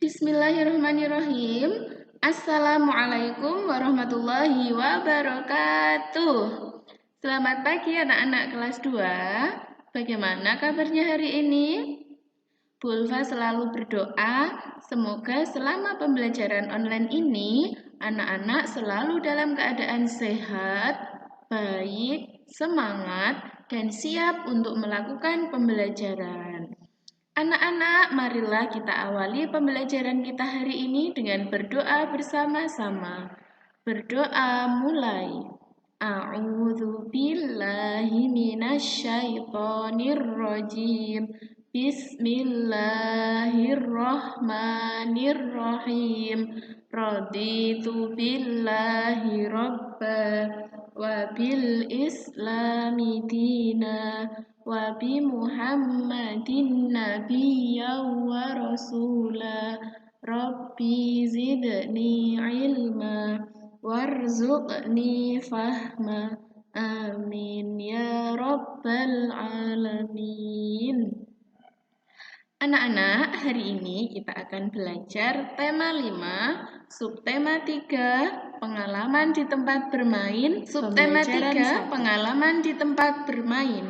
Bismillahirrahmanirrahim. Assalamualaikum warahmatullahi wabarakatuh. Selamat pagi anak-anak kelas 2. Bagaimana kabarnya hari ini? Bu Ulfa selalu berdoa, semoga selama pembelajaran online ini, anak-anak selalu dalam keadaan sehat, baik, semangat, dan siap untuk melakukan pembelajaran. Anak-anak, marilah kita awali pembelajaran kita hari ini dengan berdoa bersama-sama. Berdoa mulai. A'udzu billahi minasyaitonir rajim. Bismillahirrahmanirrahim. Raditu billahi rabba wa bil islami dina wa bi Muhammadin nabiyyan wa rasula rabbi zidni ilma warzuqni fahma amin ya rabbal alamin. Anak-anak, hari ini kita akan belajar tema 5, subtema 3, pengalaman di tempat bermain, subtema 3, pengalaman di tempat bermain.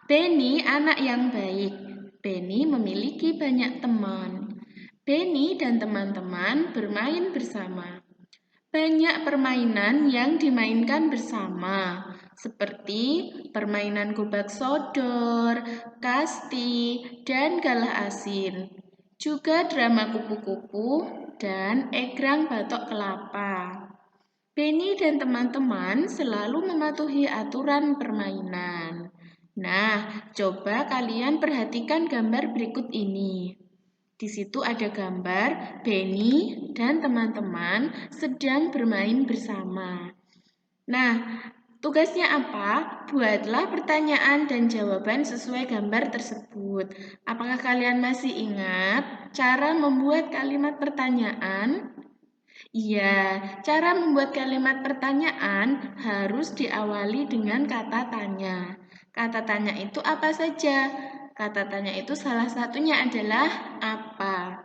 Benny anak yang baik. Benny memiliki banyak teman. Benny dan teman-teman bermain bersama. Banyak permainan yang dimainkan bersama, seperti permainan gobak sodor, kasti, dan galah asin. Juga drama kupu-kupu dan egrang batok kelapa. Benny dan teman-teman selalu mematuhi aturan permainan. Nah, coba kalian perhatikan gambar berikut ini. Di situ ada gambar Benny dan teman-teman sedang bermain bersama. Nah, tugasnya apa? Buatlah pertanyaan dan jawaban sesuai gambar tersebut. Apakah kalian masih ingat cara membuat kalimat pertanyaan? Iya, cara membuat kalimat pertanyaan harus diawali dengan kata tanya. Kata tanya itu apa saja? Kata tanya itu salah satunya adalah apa.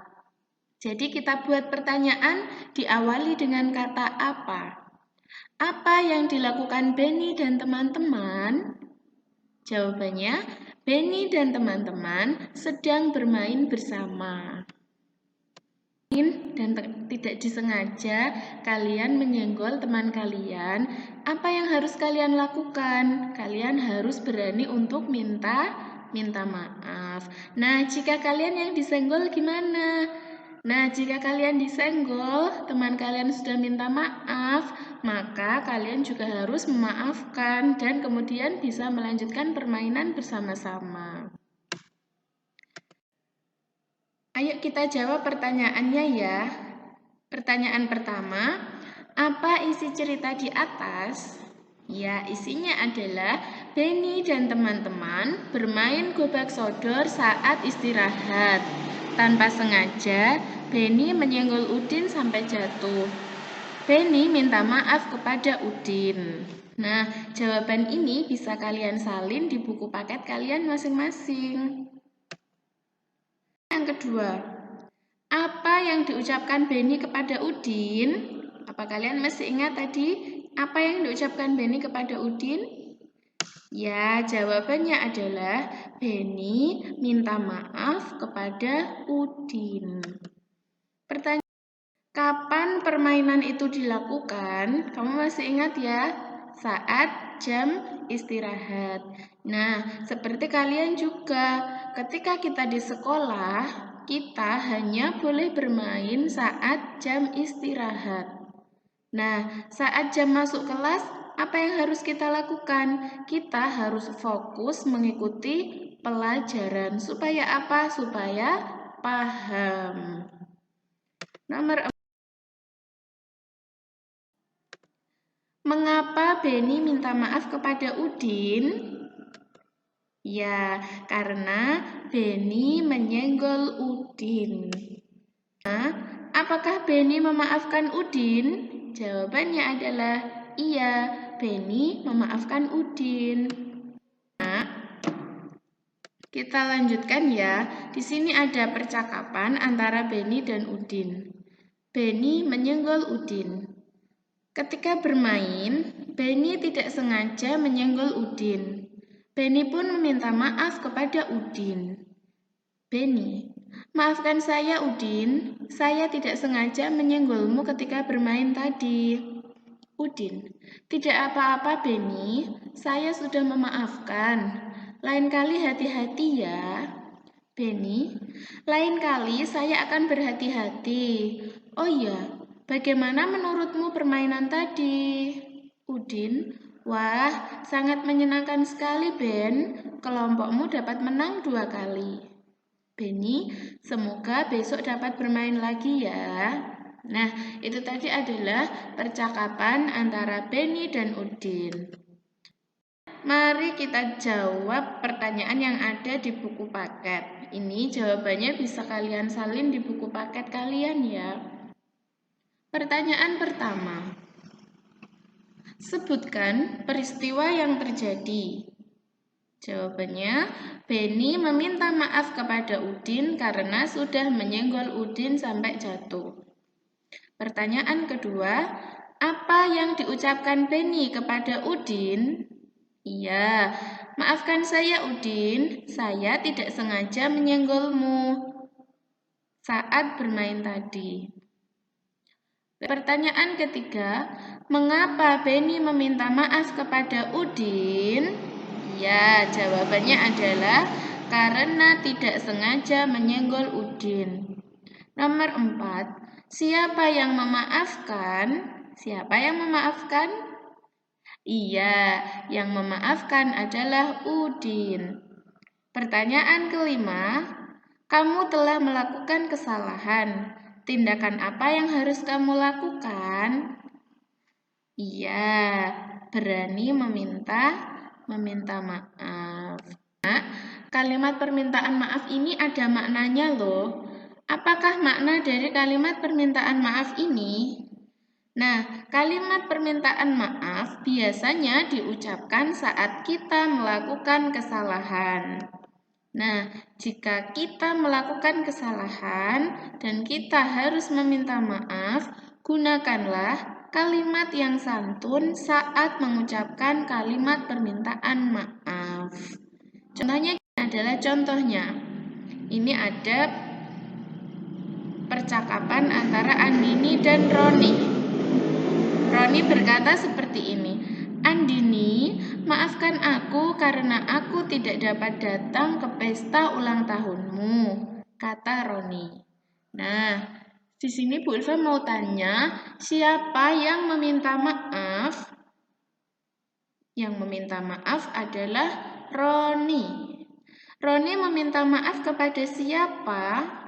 Jadi kita buat pertanyaan diawali dengan kata apa. Apa yang dilakukan Benny dan teman-teman? Jawabannya, Benny dan teman-teman sedang bermain bersama. Dan tidak disengaja kalian menyenggol teman kalian, apa yang harus kalian lakukan? Kalian harus berani untuk minta maaf. Nah, jika kalian yang disenggol gimana? Nah, jika kalian disenggol, teman kalian sudah minta maaf, maka kalian juga harus memaafkan dan kemudian bisa melanjutkan permainan bersama-sama. Ayo kita jawab pertanyaannya ya. Pertanyaan pertama, apa isi cerita di atas? Ya, isinya adalah Benny dan teman-teman bermain gobak sodor saat istirahat. Tanpa sengaja, Benny menyenggol Udin sampai jatuh. Benny minta maaf kepada Udin. Nah, jawaban ini bisa kalian salin di buku paket kalian masing-masing. Yang kedua, apa yang diucapkan Benny kepada Udin? Apa kalian masih ingat tadi? Apa yang diucapkan Benny kepada Udin? Ya, jawabannya adalah Benny minta maaf kepada Udin. Pertanyaan, kapan permainan itu dilakukan? Kamu masih ingat ya? Saat jam istirahat. Nah, seperti kalian juga, ketika kita di sekolah, kita hanya boleh bermain saat jam istirahat. Nah, saat jam masuk kelas, apa yang harus kita lakukan? Kita harus fokus mengikuti pelajaran. Supaya apa? Supaya paham. Nomor 4. Mengapa Benny minta maaf kepada Udin? Ya, karena Benny menyenggol Udin. Nah, apakah Benny memaafkan Udin? Jawabannya adalah iya, Benny memaafkan Udin. Nah, Kita lanjutkan ya. Di sini ada percakapan antara Benny dan Udin. Benny menyenggol Udin. Ketika bermain, Benny tidak sengaja menyenggol Udin. Benny pun meminta maaf kepada Udin. Benny, maafkan saya Udin, saya tidak sengaja menyenggolmu ketika bermain tadi. Udin, tidak apa-apa Benny, saya sudah memaafkan. Lain kali hati-hati ya. Benny, lain kali saya akan berhati-hati. Oh iya, bagaimana menurutmu permainan tadi? Udin, wah, sangat menyenangkan sekali Ben. Kelompokmu dapat menang 2 kali. Benny, semoga besok dapat bermain lagi ya. Nah, itu tadi adalah percakapan antara Benny dan Udin. Mari kita jawab pertanyaan yang ada di buku paket. Ini jawabannya bisa kalian salin di buku paket kalian ya. Pertanyaan pertama. Sebutkan peristiwa yang terjadi. Jawabannya, Benny meminta maaf kepada Udin karena sudah menyenggol Udin sampai jatuh. Pertanyaan kedua, apa yang diucapkan Benny kepada Udin? Iya, maafkan saya Udin, saya tidak sengaja menyenggolmu saat bermain tadi. Pertanyaan ketiga, mengapa Benny meminta maaf kepada Udin? Ya, jawabannya adalah karena tidak sengaja menyenggol Udin. Nomor 4, siapa yang memaafkan? Siapa yang memaafkan? Iya, yang memaafkan adalah Udin. Pertanyaan kelima, kamu telah melakukan kesalahan. Tindakan apa yang harus kamu lakukan? Iya, berani meminta maaf. Nah, kalimat permintaan maaf ini ada maknanya loh. Apakah makna dari kalimat permintaan maaf ini? Nah, kalimat permintaan maaf biasanya diucapkan saat kita melakukan kesalahan. Nah, jika kita melakukan kesalahan dan kita harus meminta maaf, gunakanlah kalimat yang santun saat mengucapkan kalimat permintaan maaf. Contohnya adalah Ini ada percakapan antara Andini dan Roni. Roni berkata seperti ini, Andini, maafkan aku karena aku tidak dapat datang ke pesta ulang tahunmu, kata Roni. Nah, di sini Bu Ilva mau tanya, siapa yang meminta maaf? Yang meminta maaf adalah Roni. Roni meminta maaf kepada siapa?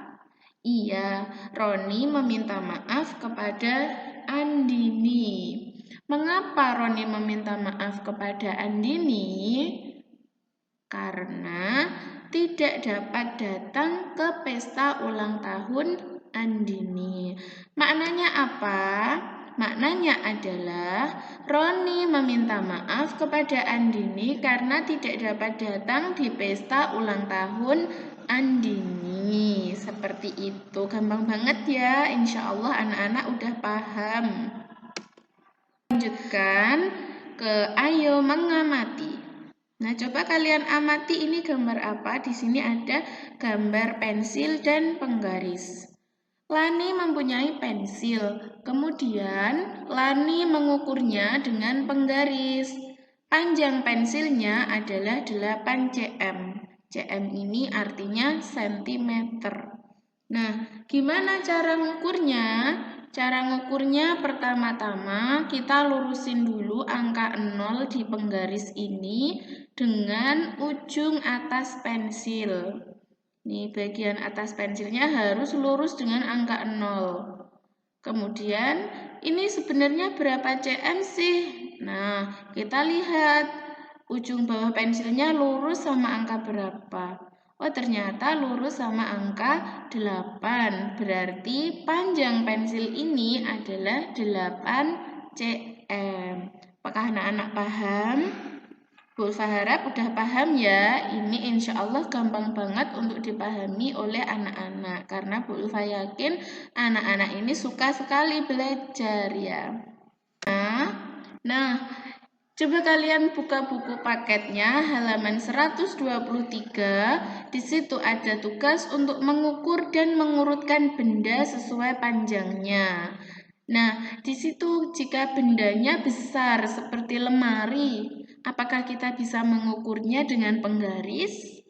Iya, Roni meminta maaf kepada Andini. Mengapa Roni meminta maaf kepada Andini? Karena tidak dapat datang ke pesta ulang tahun Andini. Maknanya apa? Maknanya adalah Roni meminta maaf kepada Andini karena tidak dapat datang di pesta ulang tahun Andini. Seperti itu, gampang banget ya. Insya Allah anak-anak udah paham. Lanjutkan ke ayo mengamati. Nah, coba kalian amati ini gambar apa? Di sini ada gambar pensil dan penggaris. Lani mempunyai pensil, kemudian Lani mengukurnya dengan penggaris. Panjang pensilnya adalah 8 cm. cm ini artinya sentimeter. Nah, gimana cara ngukurnya? Cara ngukurnya pertama-tama kita lurusin dulu angka 0 di penggaris ini dengan ujung atas pensil. Nih, bagian atas pensilnya harus lurus dengan angka 0. Kemudian, ini sebenarnya berapa cm sih? Nah, kita lihat ujung bawah pensilnya lurus sama angka berapa. Oh, ternyata lurus sama angka 8. Berarti panjang pensil ini adalah 8 cm. Apakah anak-anak paham? Bu Ulfa harap udah paham ya. Ini insya Allah gampang banget untuk dipahami oleh anak-anak. Karena Bu Ulfa yakin anak-anak ini suka sekali belajar ya. Nah, coba kalian buka buku paketnya halaman 123. Di situ ada tugas untuk mengukur dan mengurutkan benda sesuai panjangnya. Nah, di situ jika bendanya besar seperti lemari, apakah kita bisa mengukurnya dengan penggaris?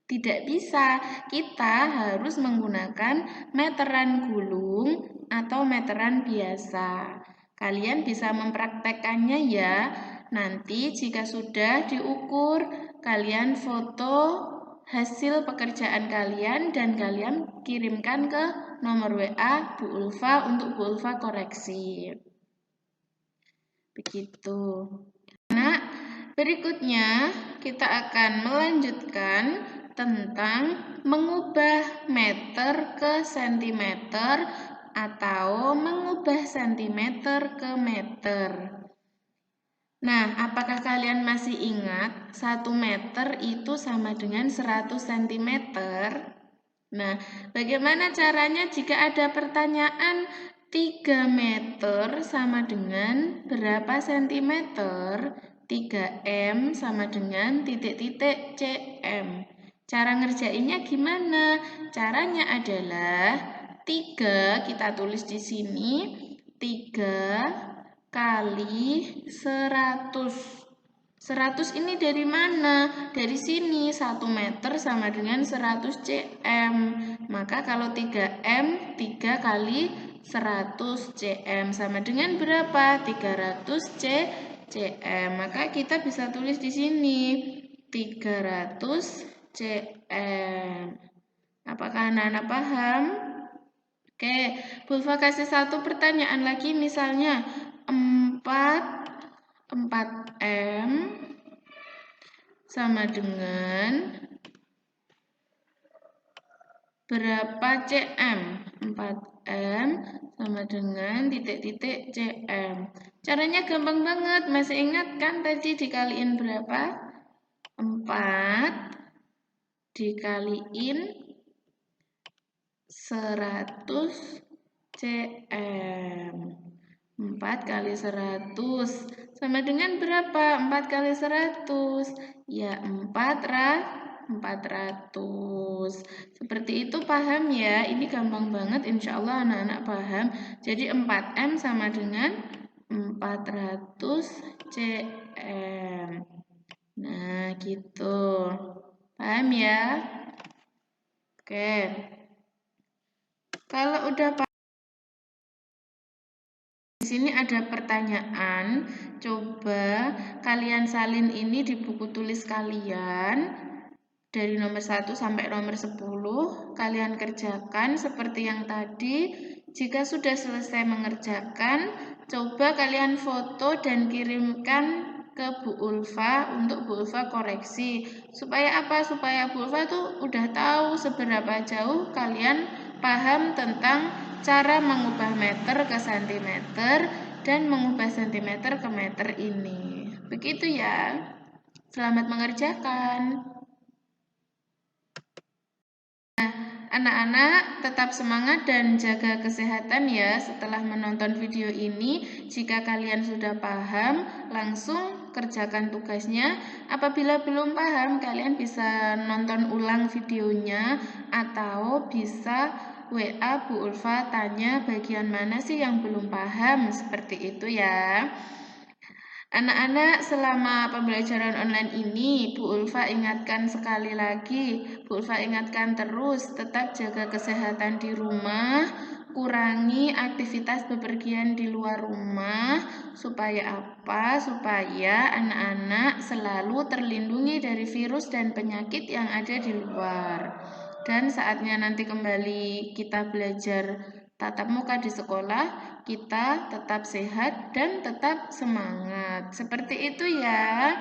Tidak bisa, kita harus menggunakan meteran gulung atau meteran biasa. Kalian bisa mempraktekkannya ya. Nanti jika sudah diukur, kalian foto hasil pekerjaan kalian dan kalian kirimkan ke nomor WA Bu Ulfa untuk Bu Ulfa koreksi. Begitu. Nah, berikutnya kita akan melanjutkan tentang mengubah meter ke sentimeter atau mengubah sentimeter ke meter. Nah, apakah kalian masih ingat 1 meter itu sama dengan 100 cm? Nah, bagaimana caranya jika ada pertanyaan 3 meter sama dengan berapa sentimeter? 3M sama dengan titik-titik cm. Cara ngerjainnya gimana? Caranya adalah 3, kita tulis di sini, 3 kali 100. 100 ini dari mana? Dari sini, 1 meter sama dengan 100 cm. Maka kalau 3M, 3 kali 100 cm sama dengan berapa? 300 cm. Maka kita bisa tulis di sini 300 cm. Apakah anak-anak paham? Oke, Bu Ulfa kasih satu pertanyaan lagi, misalnya 4M sama dengan berapa cm? 4M sama dengan titik-titik cm. Caranya gampang banget, masih ingat kan tadi dikaliin berapa? 4 dikaliin 100 cm. 4 kali 100 sama dengan berapa? 4 kali 100 ya 400. Seperti itu, paham ya? Ini gampang banget, insya Allah anak-anak paham. Jadi 4M sama dengan 400 cm. Nah, gitu. Paham ya? Oke. Kalau udah paham, di sini ada pertanyaan. Coba kalian salin ini di buku tulis kalian. Dari nomor 1 sampai nomor 10, kalian kerjakan seperti yang tadi. Jika sudah selesai mengerjakan, coba kalian foto dan kirimkan ke Bu Ulfa untuk Bu Ulfa koreksi. Supaya apa? Supaya Bu Ulfa tuh udah tahu seberapa jauh kalian paham tentang cara mengubah meter ke sentimeter dan mengubah sentimeter ke meter ini. Begitu ya. Selamat mengerjakan. Anak-anak tetap semangat dan jaga kesehatan ya setelah menonton video ini. Jika kalian sudah paham, langsung kerjakan tugasnya. Apabila belum paham, kalian bisa nonton ulang videonya atau bisa WA Bu Ulfa tanya bagian mana sih yang belum paham, seperti itu ya. Anak-anak, selama pembelajaran online ini, Bu Ulfa ingatkan sekali lagi, Bu Ulfa ingatkan terus, tetap jaga kesehatan di rumah, kurangi aktivitas bepergian di luar rumah, supaya apa? Supaya anak-anak selalu terlindungi dari virus dan penyakit yang ada di luar. Dan saatnya nanti kembali kita belajar tatap muka di sekolah, kita tetap sehat dan tetap semangat. Seperti itu ya.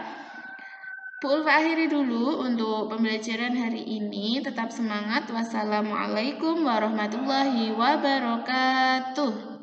Bu Ulfa akhiri dulu untuk pembelajaran hari ini. Tetap semangat. Wassalamualaikum warahmatullahi wabarakatuh.